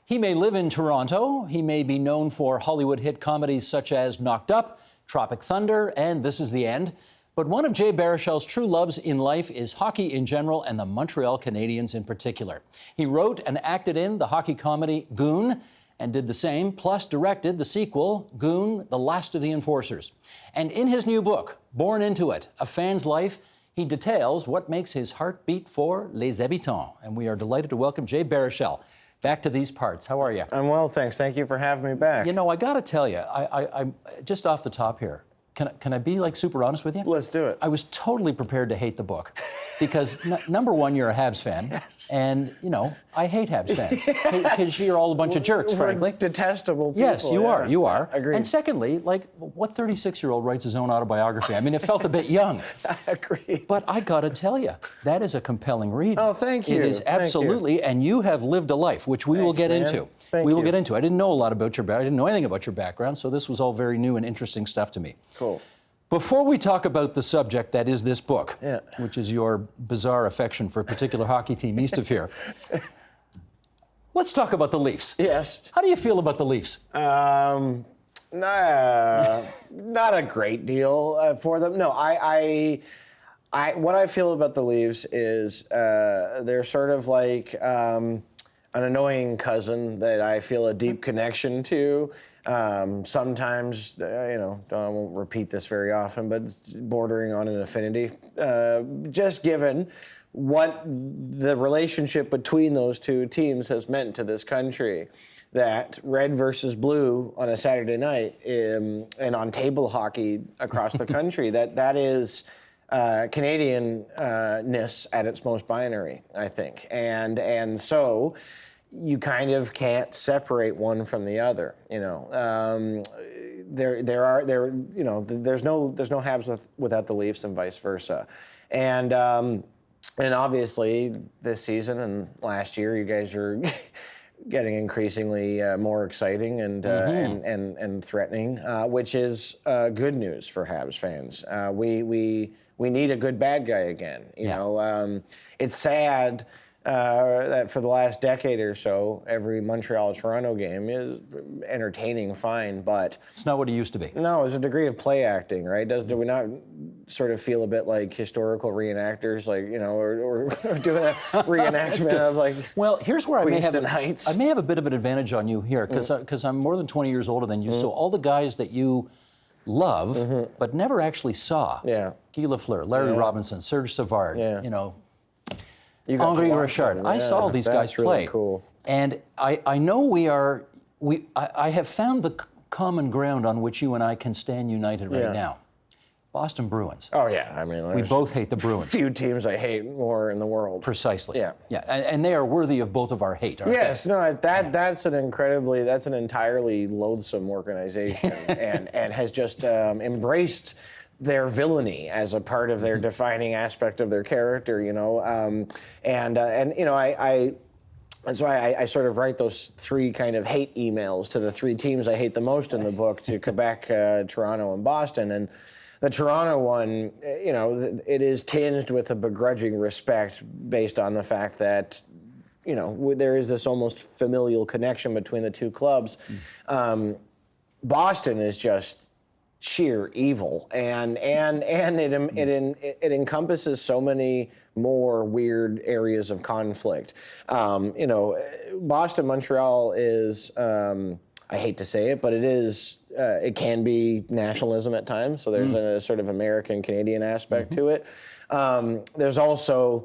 He may live in Toronto. He may be known for Hollywood hit comedies such as Knocked Up, Tropic Thunder, and This Is the End. But one of Jay Baruchel's true loves in life is hockey in general and the Montreal Canadiens in particular. He wrote and acted in the hockey comedy Goon and did the same, plus directed the sequel, Goon, The Last of the Enforcers. And in his new book, Born Into It, A Fan's Life, he details what makes his heart beat for Les Habitants. And we are delighted to welcome Jay Baruchel back to these parts. How are you? I'm well, thanks. Thank you for having me back. You know, I got to tell you, I'm just off the top here. Can I be like super honest with you? Let's do it. I was totally prepared to hate the book because number one, you're a Habs fan, yes. And you know I hate Habs fans because you're all a bunch of jerks, frankly. Detestable people. Yes, you are. You are. Agreed. And secondly, like, what 36-year-old writes his own autobiography? I mean, it felt a bit young. I agree. But I got to tell you, that is a compelling read. Oh, thank you. It is absolutely, and you have lived a life, which we will get into. We will get into. I didn't know a lot about your background. I didn't know anything about your background, so this was all very new and interesting stuff to me. Cool. Before we talk about the subject that is this book, yeah, which is your bizarre affection for a particular hockey team east of here, let's talk about the Leafs. Yes. How do you feel about the Leafs? Not a great deal for them. No, what I feel about the Leafs is they're sort of like an annoying cousin that I feel a deep connection to. Sometimes, I won't repeat this very often, but it's bordering on an affinity. Just given what the relationship between those two teams has meant to this country, that red versus blue on a Saturday night and on table hockey across the country, that is Canadian-ness at its most binary, I think. And so you kind of can't separate one from the other. There's no Habs without the Leafs and vice versa, and obviously this season and last year you guys are getting increasingly more exciting and threatening, which is good news for Habs fans. We need a good bad guy again. You know, it's sad that for the last decade or so, every Montreal-Toronto game is entertaining, fine, but it's not what it used to be. No, there's a degree of play acting, right? Do we not sort of feel a bit like historical reenactors, like, or doing a reenactment of like? Well, here's where I may have a bit of an advantage on you here, because I'm more than 20 years older than you. So all the guys that you love but never actually saw, Guy Lafleur, Larry Robinson, Serge Savard, Henri Richard. I saw all these guys play. Really cool. And I know I have found the common ground on which you and I can stand united right now. Boston Bruins. Oh, yeah. I mean, we both hate the Bruins. Few teams I hate more in the world. Precisely. Yeah. Yeah. And they are worthy of both of our hate, aren't yes, they? No, that's an entirely loathsome organization and has just embraced their villainy as a part of their defining aspect of their character, that's why I sort of write those three kind of hate emails to the three teams I hate the most in the book, to Quebec, Toronto, and Boston. And the Toronto one, it is tinged with a begrudging respect based on the fact that, there is this almost familial connection between the two clubs. Boston is just sheer evil, and it encompasses so many more weird areas of conflict. Boston, Montreal is, I hate to say it, but it can be nationalism at times. So there's a sort of American Canadian aspect to it. There's also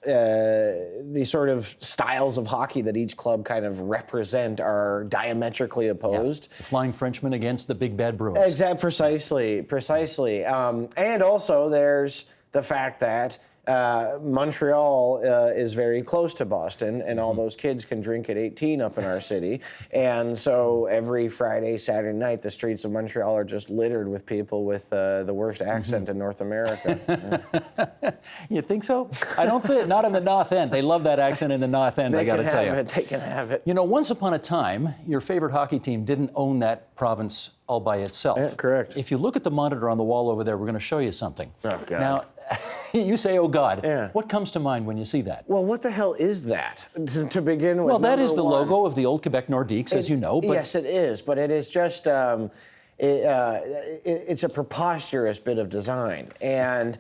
the sort of styles of hockey that each club kind of represent are diametrically opposed. The Flying Frenchman against the Big Bad Bruins. Exactly, precisely. And also there's the fact that Montreal is very close to Boston, and all those kids can drink at 18 up in our city. And so every Friday, Saturday night, the streets of Montreal are just littered with people with the worst accent in North America. You think so? I don't think, not in the North End. They love that accent in the North End, I got to tell you. They can have it. Once upon a time, your favorite hockey team didn't own that province all by itself. Yeah, correct. If you look at the monitor on the wall over there, we're going to show you something. Oh, God. Now, you say, oh, God. Yeah. What comes to mind when you see that? Well, what the hell is that, to begin with? Well, that is the Number one. logo of the old Quebec Nordiques, as you know. But Yes, it is, but it is just, it's a preposterous bit of design. And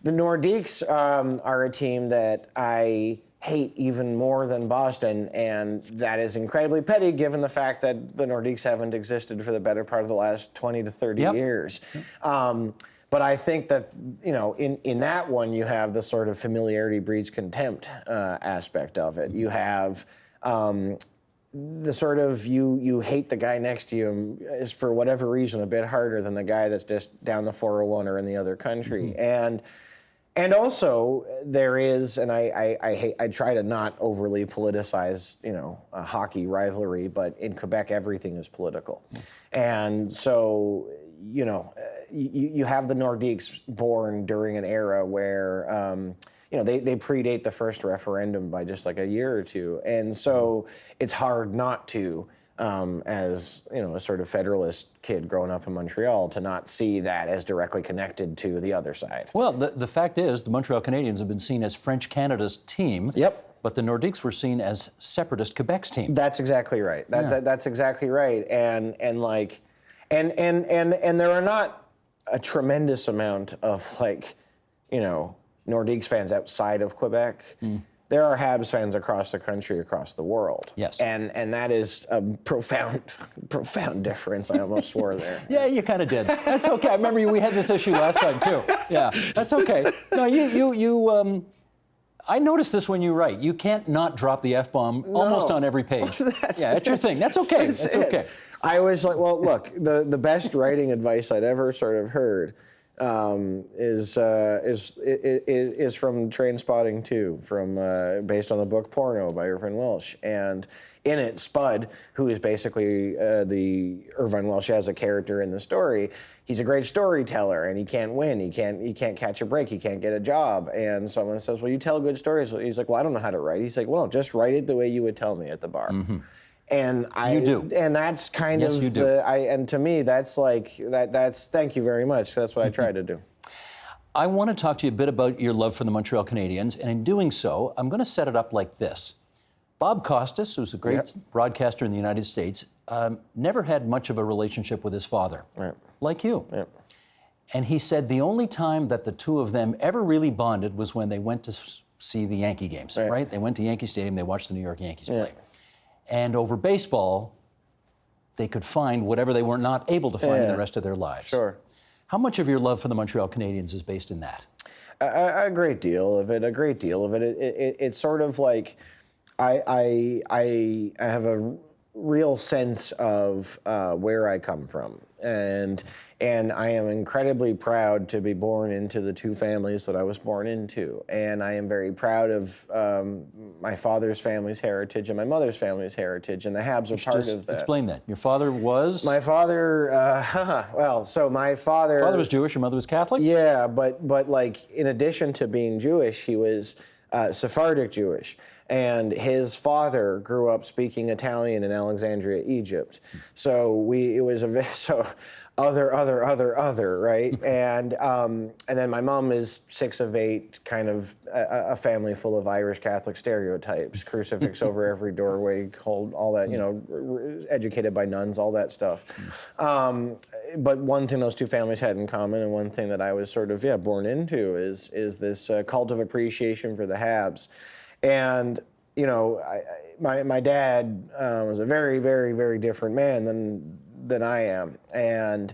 the Nordiques are a team that I hate even more than Boston, and that is incredibly petty given the fact that the Nordiques haven't existed for the better part of the last 20 to 30 years. But I think that, you know, in that one, you have the sort of familiarity breeds contempt aspect of it. You have the sort of you hate the guy next to you is for whatever reason a bit harder than the guy that's just down the 401 or in the other country. And also there is, and I try to not overly politicize, you know, a hockey rivalry, but in Quebec everything is political. And so, you know, you have the Nordiques born during an era where, you know, they predate the first referendum by just like a year or two. And so it's hard not to, as, you know, a sort of federalist kid growing up in Montreal, to not see that as directly connected to the other side. well, the fact is, the Montreal Canadiens have been seen as French Canada's team. Yep. But the Nordiques were seen as separatist Quebec's team. That's exactly right. That's exactly right. And there are not a tremendous amount of, like, you know, Nordiques fans outside of Quebec. There are Habs fans across the country, across the world. Yes. And that is a profound difference. I almost swore there. Yeah, you kind of did. That's okay. I remember we had this issue last time too. Yeah, that's okay. No, you. I noticed this when you write. You can't not drop the F-bomb almost on every page. Yeah, it's your thing. That's okay. That's okay. I was like, well, look, the best writing advice I'd ever sort of heard is from Trainspotting 2, based on the book Porno by Irvine Welsh. And in it, Spud, who is basically the Irvine Welsh as a character in the story, he's a great storyteller and he can't win. He can't catch a break. He can't get a job. And someone says, well, you tell good stories. He's like, well, I don't know how to write. He's like, well, no, just write it the way you would tell me at the bar. And you do. And that's kind Yes, of you do. and to me, that's like, that's, thank you very much. That's what I try to do. I want to talk to you a bit about your love for the Montreal Canadiens, and in doing so, I'm going to set it up like this. Bob Costas, who's a great broadcaster in the United States, never had much of a relationship with his father, like you. And he said the only time that the two of them ever really bonded was when they went to see the Yankee games, right? They went to Yankee Stadium, they watched the New York Yankees play. And over baseball, they could find whatever they were not able to find in the rest of their lives. Sure. How much of your love for the Montreal Canadiens is based in that? A great deal of it. A great deal of it. It's sort of like I have a real sense of where I come from, and I am incredibly proud to be born into the two families that I was born into, and I am very proud of my father's family's heritage and my mother's family's heritage, and the Habs are part of that. Explain that. Your father was? My father, well, so my father... Your father was Jewish, your mother was Catholic? Yeah, but like, in addition to being Jewish, he was Sephardic Jewish. And his father grew up speaking Italian in Alexandria, Egypt. So it was other, right? And then my mom is 6 of 8, kind of a family full of Irish Catholic stereotypes, crucifix over every doorway, all that, you know, educated by nuns, all that stuff. But one thing those two families had in common, and one thing that I was sort of, born into is this cult of appreciation for the Habs. And, you know, my dad was a very, very, very different man than I am. And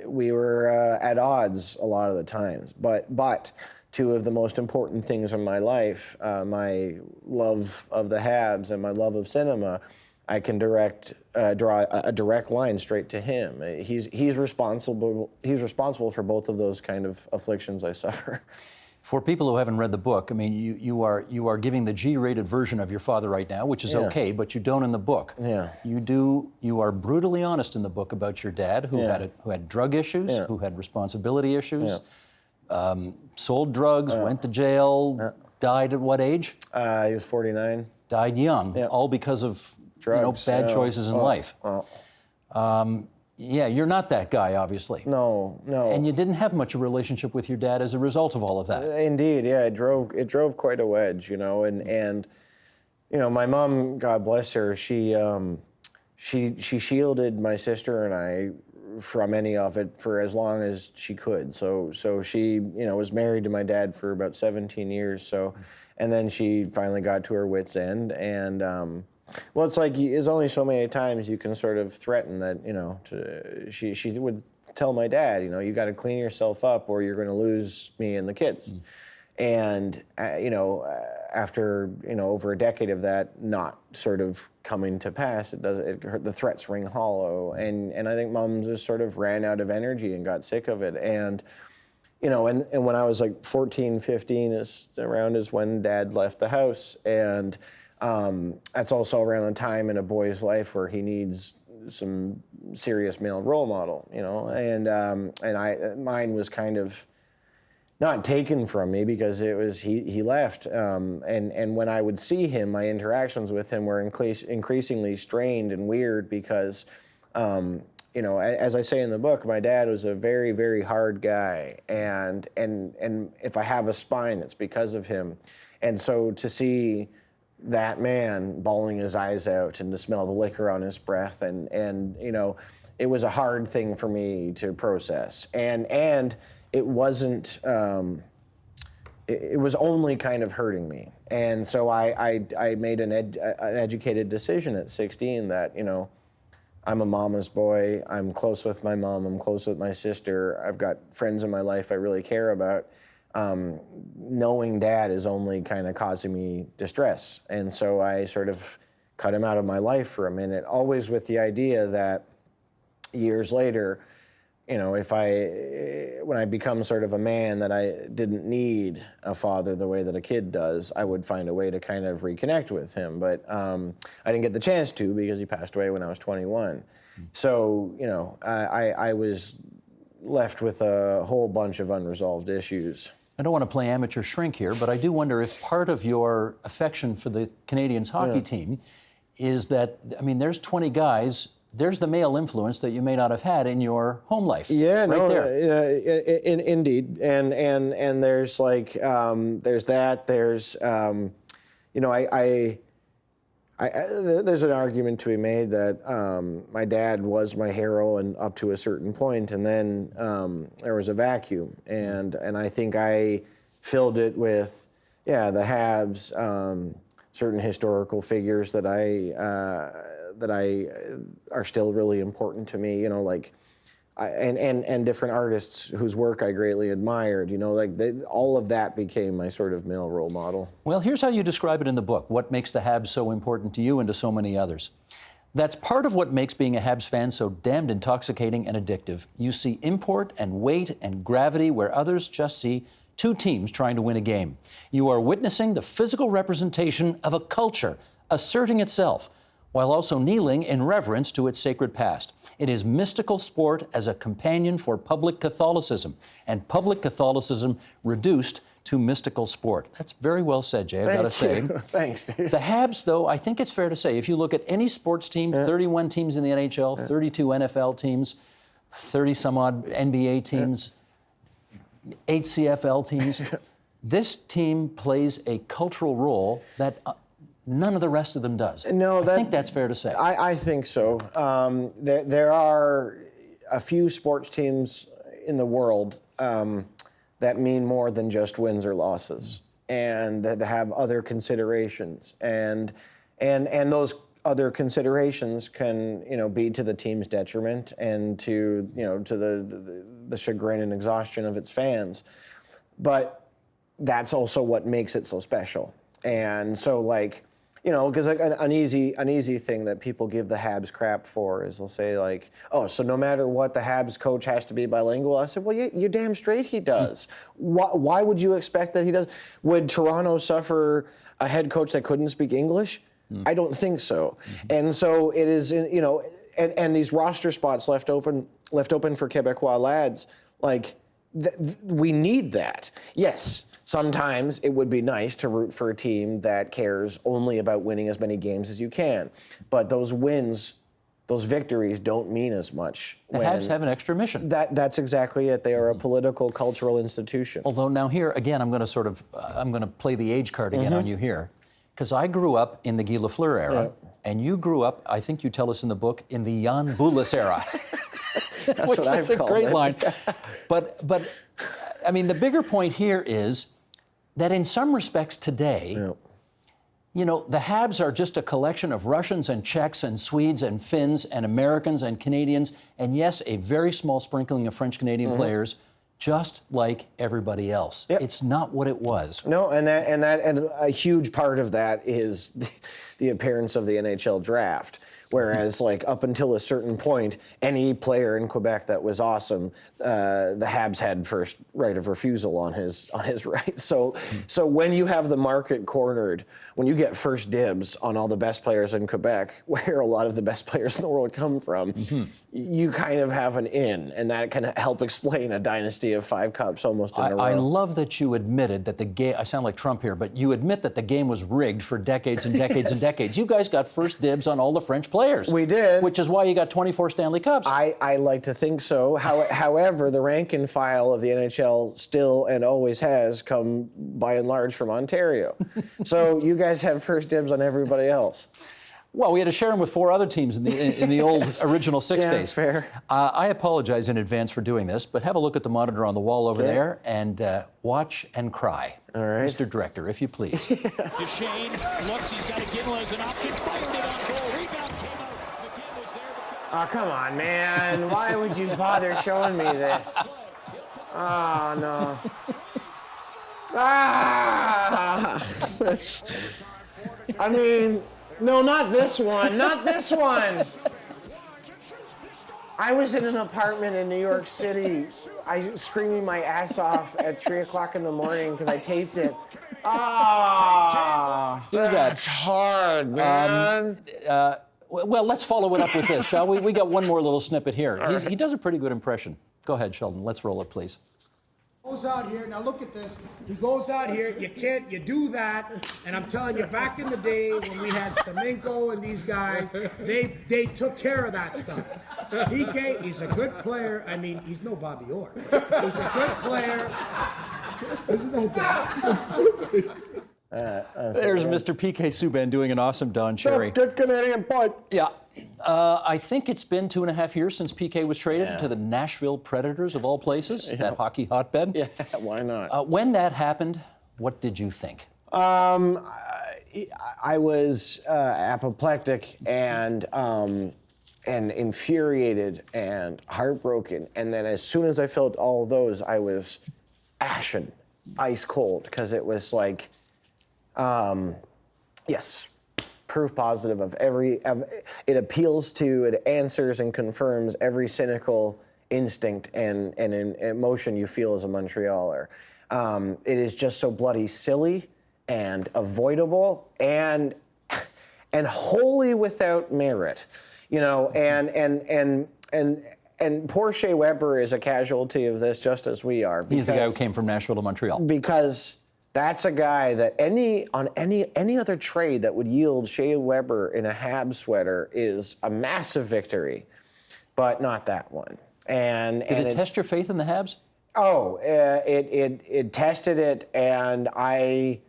we were at odds a lot of the times. But two of the most important things in my life, my love of the Habs and my love of cinema, I can draw a direct line straight to him. He's responsible for both of those kind of afflictions I suffer. For people who haven't read the book, I mean, you are giving the G-rated version of your father right now, which is okay, but you don't in the book. Yeah. You are brutally honest in the book about your dad, who had drug issues, who had responsibility issues, sold drugs, went to jail, died at what age? He was 49. Died young, all because of drugs, bad choices in life. Yeah, you're not that guy, obviously. No. And you didn't have much of a relationship with your dad as a result of all of that. Indeed, yeah, it drove quite a wedge, and my mom, God bless her, she shielded my sister and I from any of it for as long as she could. So she, was married to my dad for about 17 years. So, and then she finally got to her wit's end. And well, it's like there's only so many times you can sort of threaten that, she would tell my dad, you got to clean yourself up or you're going to lose me and the kids. And, after, over a decade of that not sort of coming to pass, the threats ring hollow. And I think Mom just sort of ran out of energy and got sick of it. And, and when I was like 14, 15 is when Dad left the house. And that's also around the time in a boy's life where he needs some serious male role model, and mine was kind of not taken from me because it was he left, and when I would see him, my interactions with him were increasingly strained and weird because, as I say in the book, my dad was a very, very hard guy, and if I have a spine, it's because of him, and so to see that man bawling his eyes out and to smell the liquor on his breath, and it was a hard thing for me to process, and it wasn't, it was only kind of hurting me. And so I made an educated decision at 16 that, I'm a mama's boy, I'm close with my mom, I'm close with my sister, I've got friends in my life I really care about. Knowing Dad is only kind of causing me distress. And so I sort of cut him out of my life for a minute, always with the idea that years later, when I become sort of a man that I didn't need a father the way that a kid does, I would find a way to kind of reconnect with him. But I didn't get the chance to because he passed away when I was 21. So, I was left with a whole bunch of unresolved issues. I don't want to play amateur shrink here, but I do wonder if part of your affection for the Canadiens hockey team is that, there's 20 guys. There's the male influence that you may not have had in your home life. Yeah, right there. Indeed, and there's like there's that. There's there's an argument to be made that my dad was my hero and up to a certain point, and then there was a vacuum, and I think I filled it with the Habs, certain historical figures that I are still really important to me, and different artists whose work I greatly admired, all of that became my sort of male role model. Well, here's how you describe it in the book, what makes the Habs so important to you and to so many others. That's part of what makes being a Habs fan so damned intoxicating and addictive. You see import and weight and gravity where others just see two teams trying to win a game. You are witnessing the physical representation of a culture asserting itself, while also kneeling in reverence to its sacred past. It is mystical sport as a companion for public Catholicism, and public Catholicism reduced to mystical sport. That's very well said, Jay, I've got to say. Thanks, Dave. The Habs, though, I think it's fair to say, if you look at any sports team, 31 teams in the NHL, 32 NFL teams, 30-some-odd NBA teams, 8 CFL teams, this team plays a cultural role that none of the rest of them does. No, I think that's fair to say. I think so. There are a few sports teams in the world that mean more than just wins or losses, and that have other considerations, and those other considerations can be to the team's detriment and to the chagrin and exhaustion of its fans, but that's also what makes it so special. And so because an easy thing that people give the Habs crap for is they'll say oh, so no matter what, the Habs coach has to be bilingual. I said, well, you're damn straight he does. Why would you expect that he does? Would Toronto suffer a head coach that couldn't speak English? I don't think so. And so it is, and these roster spots left open for Quebecois lads, we need that. Yes. Sometimes it would be nice to root for a team that cares only about winning as many games as you can. But those wins those victories don't mean as much. The Habs have an extra mission. That's exactly it. They are a political, cultural institution. Although now here, again, I'm going to play the age card again on you here. Because I grew up in the Guy Lafleur era, and you grew up, I think you tell us in the book, in the Jan Bulis era. Which is a great line. But I mean, the bigger point here is that in some respects today, you know, the Habs are just a collection of Russians and Czechs and Swedes and Finns and Americans and Canadians, and yes, a very small sprinkling of French-Canadian players, just like everybody else. It's not what it was. No, and a huge part of that is the appearance of the NHL draft. Whereas, like, up until a certain point, any player in Quebec that was awesome, the Habs had first right of refusal on his right. So when you have the market cornered, when you get first dibs on all the best players in Quebec, where a lot of the best players in the world come from, you kind of have an in, and that can help explain a dynasty of 5 cups almost in a row. I love that you admitted that the game, I sound like Trump here, but you admit that the game was rigged for decades and decades and decades. You guys got first dibs on all the French players. We did. Which is why you got 24 Stanley Cups. I like to think so. However, the rank and file of the NHL still and always has come by and large from Ontario. So you guys have first dibs on everybody else. Well, we had to share them with 4 other teams in the old original 6 days. Yeah, fair. I apologize in advance for doing this, but have a look at the monitor on the wall over there and watch and cry. All right. Mr. Director, if you please. Duchesne looks, he's got a Gimel as an option, fired it on goal, rebound came out. McKim was there. Oh, come on, man. Why would you bother showing me this? Oh, no. I mean, no, not this one. Not this one. I was in an apartment in New York City. I was screaming my ass off at 3 o'clock in the morning because I taped it. That's hard, man. Well, let's follow it up with this, shall we? We got one more little snippet here. He does a pretty good impression. Go ahead, Sheldon. Let's roll it, please. Goes out here, now look at this. He goes out here, you do that, and I'm telling you, back in the day when we had Semenko and these guys, they took care of that stuff. PK, he's a good player. I mean, he's no Bobby Orr. He's a good player. There's Mr. PK Subban doing an awesome Don Cherry. Good Canadian point. Yeah. I think it's been 2.5 years since PK was traded to the Nashville Predators, of all places, that hockey hotbed. Yeah, why not? When that happened, what did you think? I was apoplectic and infuriated and heartbroken. And then as soon as I felt all those, I was ashen, ice cold, because it was like, yes, proof positive of it appeals to, it answers and confirms every cynical instinct and emotion you feel as a Montrealer. It is just so bloody silly and avoidable and wholly without merit, you know. And poor Shea Weber is a casualty of this, just as we are. He's the guy who came from Nashville to Montreal. Because that's a guy that any other trade that would yield Shea Weber in a Habs sweater is a massive victory, but not that one. And did it test your faith in the Habs? Oh, it tested it, and I'll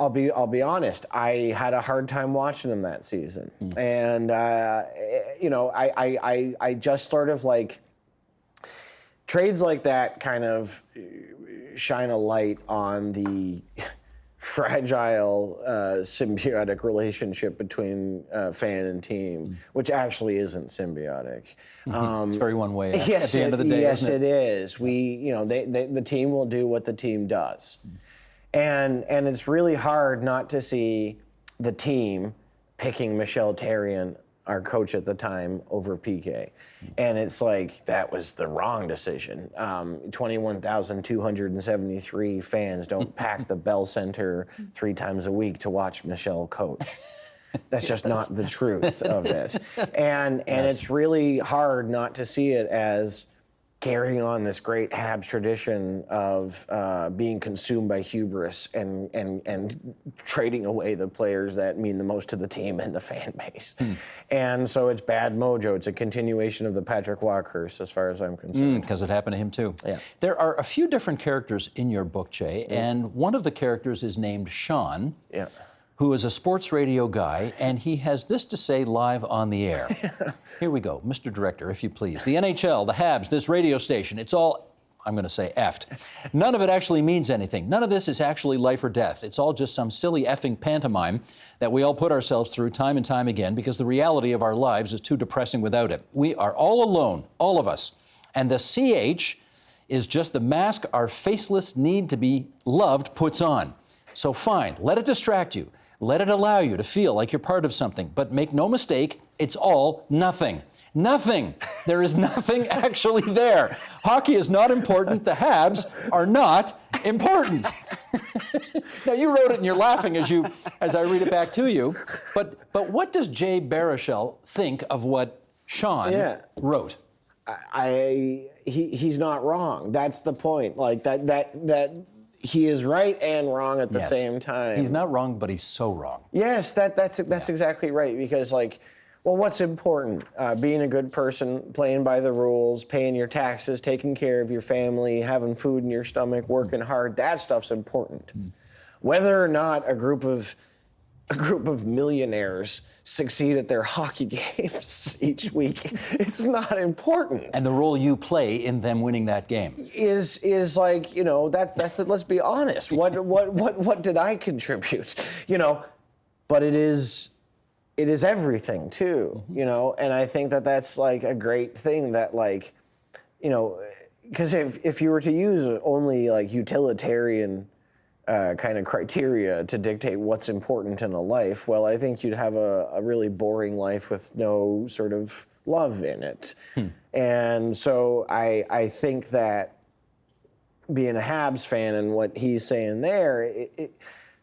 be honest, I had a hard time watching them that season. And you know, I just sort of like trades like that kind of shine a light on the fragile symbiotic relationship between fan and team, which actually isn't symbiotic. It's very one way at Yes, the end of the day, yes, isn't it? it is. The team will do what the team does. And it's really hard not to see the team picking Michel Therrien, our coach at the time, over PK. And it's like, that was the wrong decision. 21,273 fans don't pack the Bell Center 3 times a week to watch Michel coach. That's just not the truth of it. And it's really hard not to see it as carrying on this great Habs tradition of being consumed by hubris and trading away the players that mean the most to the team and the fan base. And so it's bad mojo. It's a continuation of the Patrick Waugh curse, as far as I'm concerned. Because it happened to him too. Yeah. There are a few different characters in your book, Jay, and one of the characters is named Sean. Yeah. Who is a sports radio guy, and he has this to say live on the air. Here we go, Mr. Director, if you please. The NHL, the Habs, this radio station, it's all, I'm going to say effed. None of it actually means anything. None of this is actually life or death. It's all just some silly effing pantomime that we all put ourselves through time and time again because the reality of our lives is too depressing without it. We are all alone, all of us. And the CH is just the mask our faceless need to be loved puts on. So fine, let it distract you. Let it allow you to feel like you're part of something. But make no mistake, it's all nothing. Nothing. There is nothing actually there. Hockey is not important. The Habs are not important. Now, you wrote it and you're laughing as I read it back to you. But what does Jay Baruchel think of what Sean wrote? He's not wrong. That's the point. Like that he is right and wrong at the same time. He's not wrong, but he's so wrong. Yes, that's exactly right. Because, like, well, what's important? Being a good person, playing by the rules, paying your taxes, taking care of your family, having food in your stomach, working hard. That stuff's important. Whether or not a group of millionaires succeed at their hockey games each week, it's not important. And the role you play in them winning that game is like, you know, that's let's be honest. What did I contribute? You know, but it is everything too, you know, and I think that's like a great thing that, like, you know, because if you were to use only like utilitarian kind of criteria to dictate what's important in a life, well, I think you'd have a really boring life with no sort of love in it. And so I think that being a Habs fan and what he's saying there,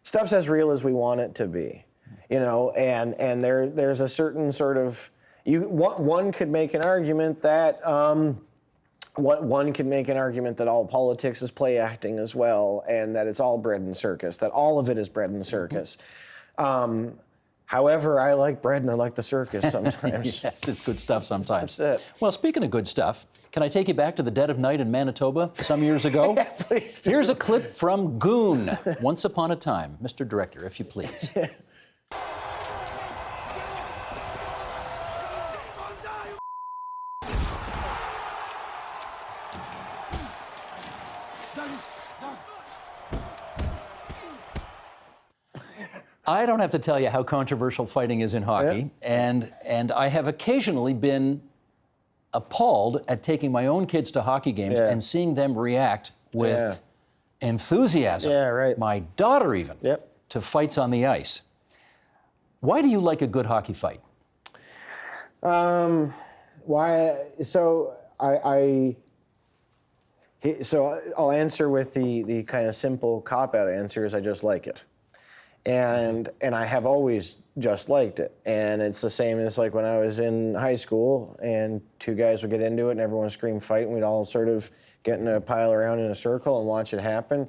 stuff's as real as we want it to be, you know, and there's a certain sort of, one could make an argument that, one can make an argument that all politics is play acting as well, and that it's all bread and circus, that all of it is bread and circus. However, I like bread and I like the circus sometimes. Yes, it's good stuff sometimes. That's it. Well, speaking of good stuff, can I take you back to the dead of night in Manitoba some years ago? Yeah, please do. Here's a clip from Goon, Once Upon a Time. Mr. Director, if you please. I don't have to tell you how controversial fighting is in hockey, and I have occasionally been appalled at taking my own kids to hockey games and seeing them react with enthusiasm. Yeah, right. My daughter even, to fights on the ice. Why do you like a good hockey fight? Why? So I'll answer with the kind of simple cop-out answer is I just like it. And I have always just liked it. And it's the same as like when I was in high school and two guys would get into it and everyone would scream fight and we'd all sort of get in a pile around in a circle and watch it happen.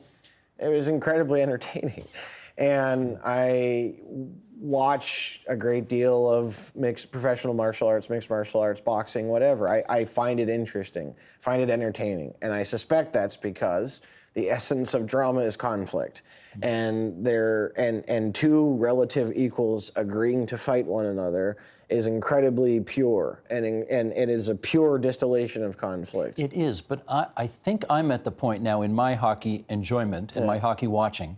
It was incredibly entertaining. And I watch a great deal of professional martial arts, mixed martial arts, boxing, whatever. I find it interesting, find it entertaining. And I suspect that's because the essence of drama is conflict, and two relative equals agreeing to fight one another is incredibly pure, and it is a pure distillation of conflict. It is, but I think I'm at the point now in my hockey enjoyment and my hockey watching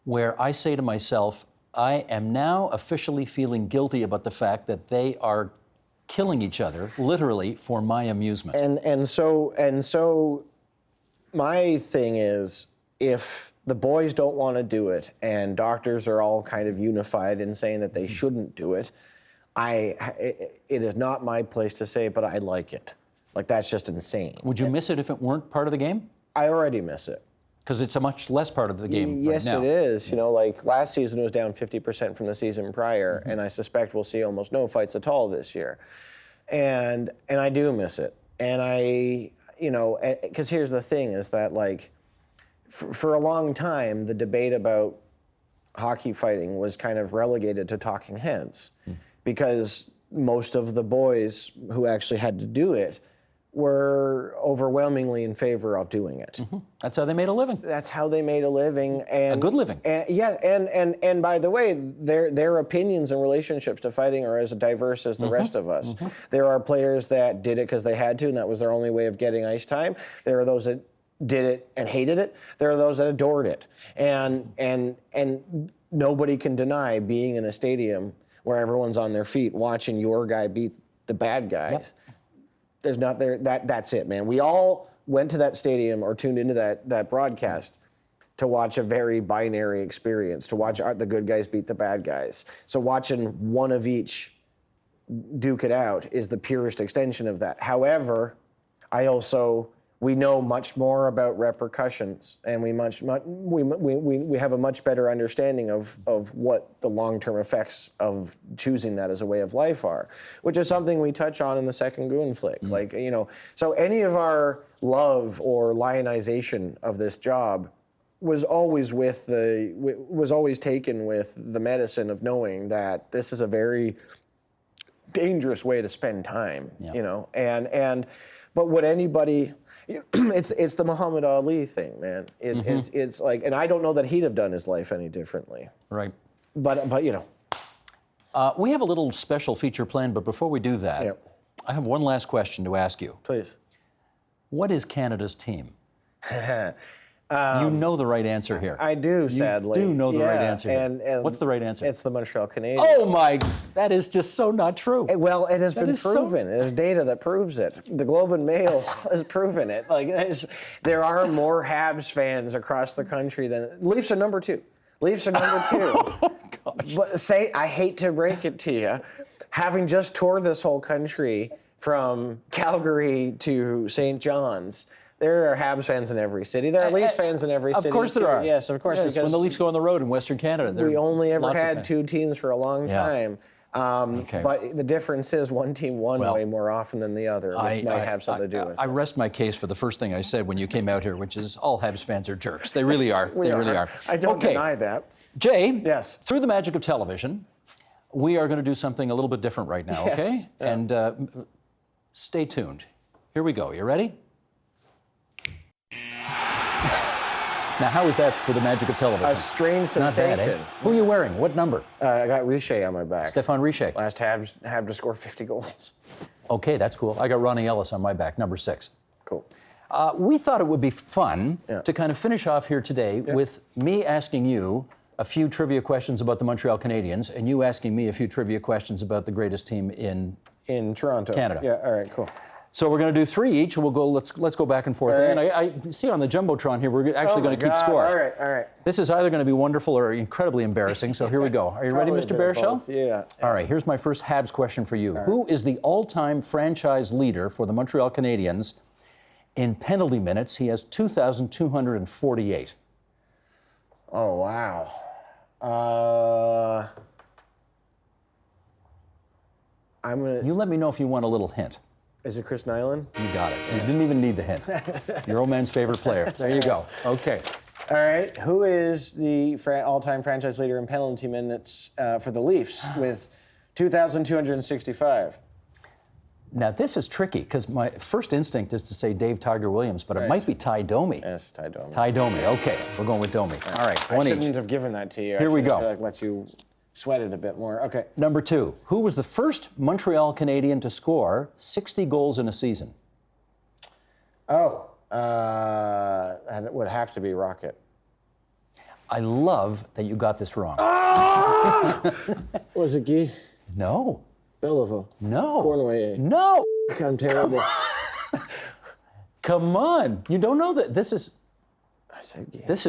where I say to myself, I am now officially feeling guilty about the fact that they are killing each other, literally, for my amusement. And so my thing is, if the boys don't want to do it and doctors are all kind of unified in saying that they shouldn't do it, it is not my place to say, but I like it. Like, that's just insane. Would you miss it if it weren't part of the game? I already miss it. Because it's a much less part of the game yes, right now. It is. You know, like last season it was down 50% from the season prior, and I suspect we'll see almost no fights at all this year. And I do miss it. And because here's the thing is that, like, for a long time, the debate about hockey fighting was kind of relegated to talking heads because most of the boys who actually had to do it were overwhelmingly in favor of doing it. That's how they made a living. That's how they made a living, and A good living. And by the way, their opinions and relationships to fighting are as diverse as the rest of us. There are players that did it because they had to, and that was their only way of getting ice time. There are those that did it and hated it. There are those that adored it, and nobody can deny being in a stadium where everyone's on their feet watching your guy beat the bad guys. Yep. There's not there. That's it, man. We all went to that stadium or tuned into that broadcast to watch a very binary experience, to watch the good guys beat the bad guys. So watching one of each duke it out is the purest extension of that. However, we know much more about repercussions, and we have a much better understanding of what the long-term effects of choosing that as a way of life are, which is something we touch on in the second Goon flick. Like, so any of our love or lionization of this job was always taken with the medicine of knowing that this is a very dangerous way to spend time, but would anybody... It's the Muhammad Ali thing, man. It's like, and I don't know that he'd have done his life any differently. Right. But We have a little special feature planned, but before we do that, I have one last question to ask you. Please. What is Canada's team? You know the right answer here. I do, sadly. You do know the right answer here. And what's the right answer? It's the Montreal Canadiens. Oh my, that is just so not true. Well, it has been proven. There's data that proves it. The Globe and Mail has proven it. Like, there are more Habs fans across the country than Leafs are number 2. Leafs are number 2. Oh, gosh. But I hate to break it to you, having just toured this whole country from Calgary to St. John's, there are Habs fans in every city. There are Leafs fans in every city. Of course there are. Yes, of course. Yes, because when the Leafs go on the road in Western Canada, we only ever lots of had fans. 2 teams for a long time. Okay. But the difference is one team won way more often than the other, which might have something to do with it. I rest my case for the first thing I said when you came out here, which is all Habs fans are jerks. They really are. They really are. I don't deny that. Jay, Yes. Through the magic of television, we are going to do something a little bit different right now, Yes. okay? Yeah. And stay tuned. Here we go. You ready? Now, how is that for the magic of television? A strange Not sensation. bad, eh? Who are you wearing? What number? I got Richer on my back. Stéphane Richer. Last Habs to score 50 goals. Okay, that's cool. I got Ronnie Ellis on my back, number 6. Cool. We thought it would be fun to kind of finish off here today with me asking you a few trivia questions about the Montreal Canadiens and you asking me a few trivia questions about the greatest team in Toronto. Canada. Yeah, all right, cool. So we're going to do 3 each. We'll go. Let's go back and forth. All right. And I see on the jumbotron here we're actually going to keep score. All right. This is either going to be wonderful or incredibly embarrassing. So here we go. Are you ready, Probably Mr. a bit of Baruchel? both, yeah. All right. Here's my first Habs question for you. Who is the all-time franchise leader for the Montreal Canadiens in penalty minutes? He has 2,248. Oh, wow. You let me know if you want a little hint. Is it Chris Nyland? You got it. You didn't even need the hint. Your old man's favorite player. There you go. Okay. All right. Who is the all-time franchise leader in penalty minutes for the Leafs with 2,265? Now, this is tricky because my first instinct is to say Dave Tiger Williams, but it might be Ty Domi. Yes, Ty Domi. Ty Domi. Okay, we're going with Domi. All right, I one shouldn't each. have given that to you. Here we go. I feel like let you sweat it a bit more. Okay. Number 2. Who was the first Montreal Canadian to score 60 goals in a season? Oh, and it would have to be Rocket. I love that you got this wrong. Was it Guy? No. Belleville. No. Cornway. No. I'm terrible. Come on. You don't know that. This is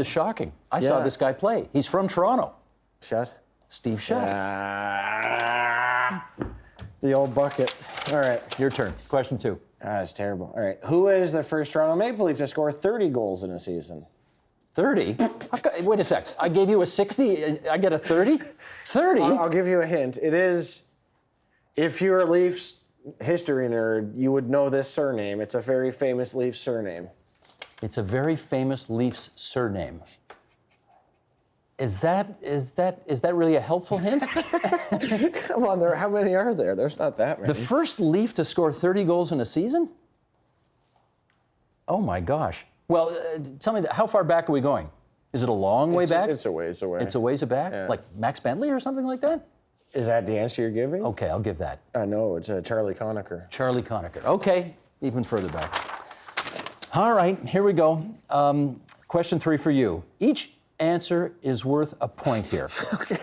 shocking. I saw Yeah. this guy play. He's from Toronto. Shut. Steve Shutt. The old bucket. All right. Your turn. Question 2. That's terrible. All right. Who is the first Toronto Maple Leaf to score 30 goals in a season? 30? Wait a sec. I gave you a 60. I get a 30? 30? I'll give you a hint. It is, if you're a Leafs history nerd, you would know this surname. It's a very famous Leafs surname. It's a very famous Leafs surname. Is that really a helpful hint? Come on, how many are there? There's not that many. The first Leaf to score 30 goals in a season? Oh my gosh. Well, tell me, how far back are we going? Is it a long way back? It's a ways away. It's a ways back? Yeah. Like Max Bentley or something like that? Is that the answer you're giving? Okay, I'll give that. No, it's Charlie Conacher. Charlie Conacher. Okay, even further back. All right, here we go. Question 3 for you. Each answer is worth a point here. Okay.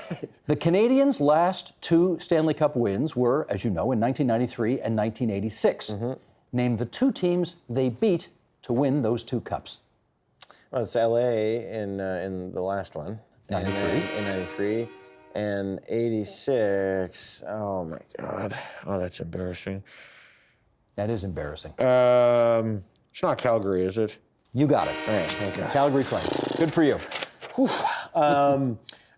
The Canadiens' last 2 Stanley Cup wins were, as you know, in 1993 and 1986. Name the 2 teams they beat to win those 2 cups. Well, it's LA in the last one. 93. In 93. And 86. Oh, my God. Oh, that's embarrassing. That is embarrassing. It's not Calgary, is it? You got it. All right, thank God. Calgary Flames. Good for you. All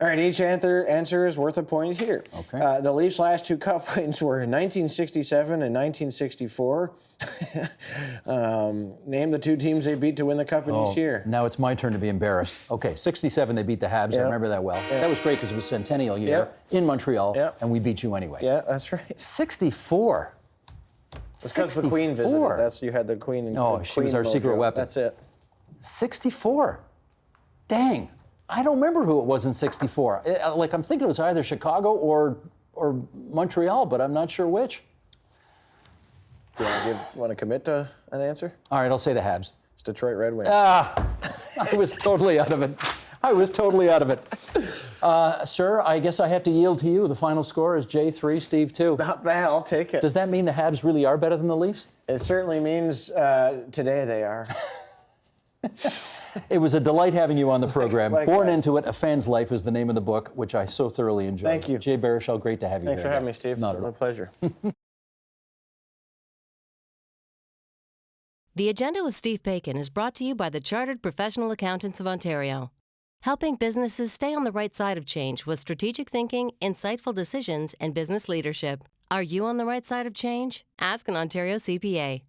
right, each answer is worth a point here. Okay. The Leafs' last 2 cup wins were in 1967 and 1964. Name the 2 teams they beat to win the cup in each year. Now it's my turn to be embarrassed. Okay, 67 they beat the Habs. I remember that well. That was great because it was Centennial year in Montreal, and we beat you anyway. Yeah, that's right. 64. It's because the Queen visited. You had the Queen. And she was our secret weapon. That's it. 64. Dang. I don't remember who it was in 64. I'm thinking it was either Chicago or Montreal, but I'm not sure which. Do you want to commit to an answer? All right, I'll say the Habs. It's Detroit Red Wings. I was totally out of it. Sir, I guess I have to yield to you. The final score is Jay 3, Steve 2. Not bad. I'll take it. Does that mean the Habs really are better than the Leafs? It certainly means today they are. It was a delight having you on the program. Likewise. Born Into It, A Fan's Life is the name of the book, which I so thoroughly enjoyed. Thank you. Jay Baruchel, great to have you Thanks here. for having me, Steve. Not at all. My pleasure. The Agenda with Steve Bacon is brought to you by the Chartered Professional Accountants of Ontario, helping businesses stay on the right side of change with strategic thinking, insightful decisions, and business leadership. Are you on the right side of change? Ask an Ontario CPA.